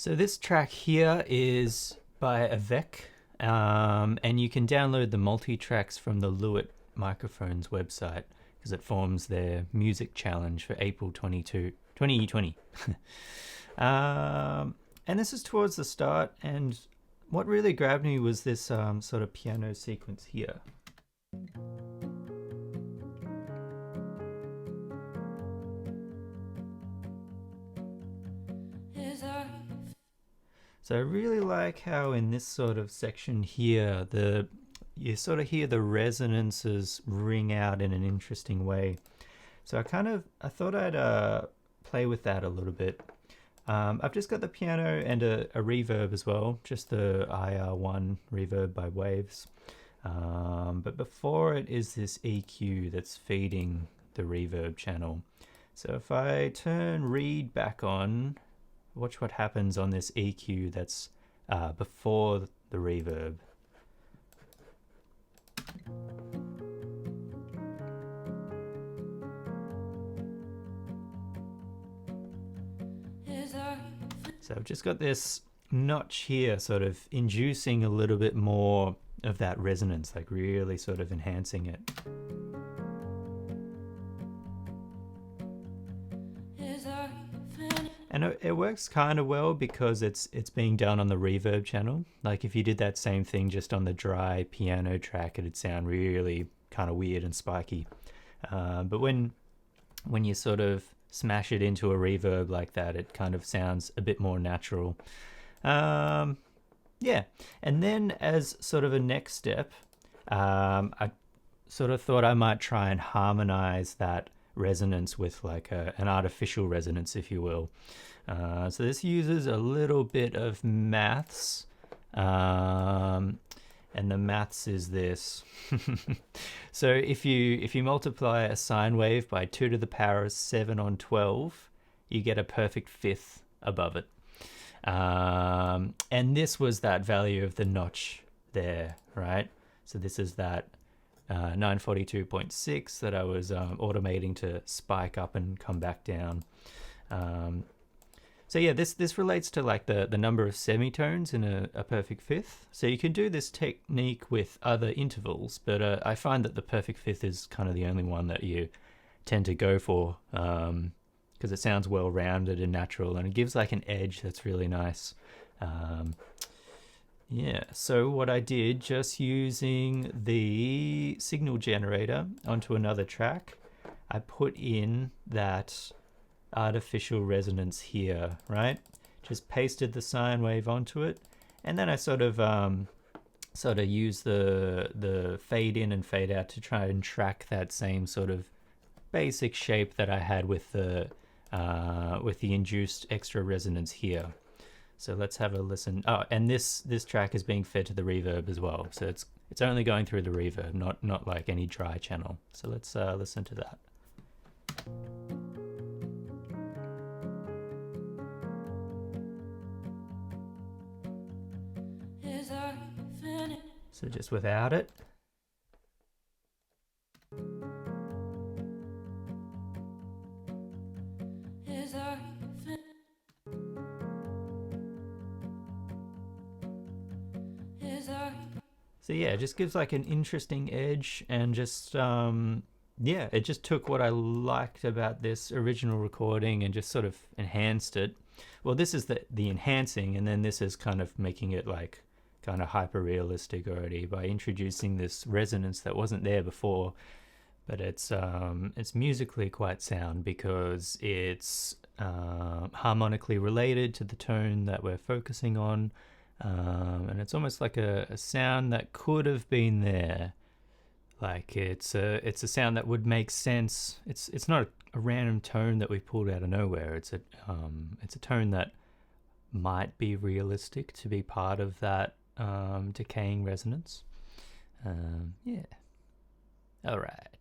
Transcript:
So this track here is by Avec, and you can download the multi-tracks from the Lewitt Microphones website because it forms their music challenge for April 2020. And this is towards the start, and what really grabbed me was this sort of piano sequence here. So I really like how in this sort of section here, you sort of hear the resonances ring out in an interesting way. So I thought I'd play with that a little bit. I've just got the piano and a reverb as well, just the IR1 reverb by Waves. But before it is this EQ that's feeding the reverb channel. So if I turn read back on, watch what happens on this EQ that's before the reverb. So I've just got this notch here sort of inducing a little bit more of that resonance, like really sort of enhancing it. And it works kind of well because it's being done on the reverb channel. Like if you did that same thing just on the dry piano track, it'd sound really kind of weird and spiky. But when you sort of smash it into a reverb like that, it kind of sounds a bit more natural. Yeah, and then as sort of a next step, I sort of thought I might try and harmonize that resonance with like an artificial resonance, if you will. So this uses a little bit of maths, and the maths is this. So if you multiply a sine wave by 2 to the power of 7 on 12, you get a perfect fifth above it. And this was that value of the notch there, right? So this is that 942.6 that I was automating to spike up and come back down. So yeah, this relates to like the number of semitones in a perfect fifth. So you can do this technique with other intervals, but I find that the perfect fifth is kind of the only one that you tend to go for, because it sounds well rounded and natural, and it gives like an edge that's really nice. Yeah, so what I did, just using the signal generator onto another track, I put in that artificial resonance here, right? Just pasted the sine wave onto it, and then I sort of use the fade in and fade out to try and track that same sort of basic shape that I had with the induced extra resonance here. So let's have a listen. Oh, and this track is being fed to the reverb as well. So it's only going through the reverb, not like any dry channel. So let's listen to that. So just without it. So yeah, it just gives like an interesting edge, and just yeah, it just took what I liked about this original recording and just sort of enhanced it. Well, this is the enhancing, and then this is kind of making it like kind of hyper realistic already by introducing this resonance that wasn't there before. But it's musically quite sound because it's harmonically related to the tone that we're focusing on. And it's almost like a sound that could have been there. Like it's a sound that would make sense. It's not a random tone that we've pulled out of nowhere. It's a tone that might be realistic to be part of that decaying resonance. Yeah. All right.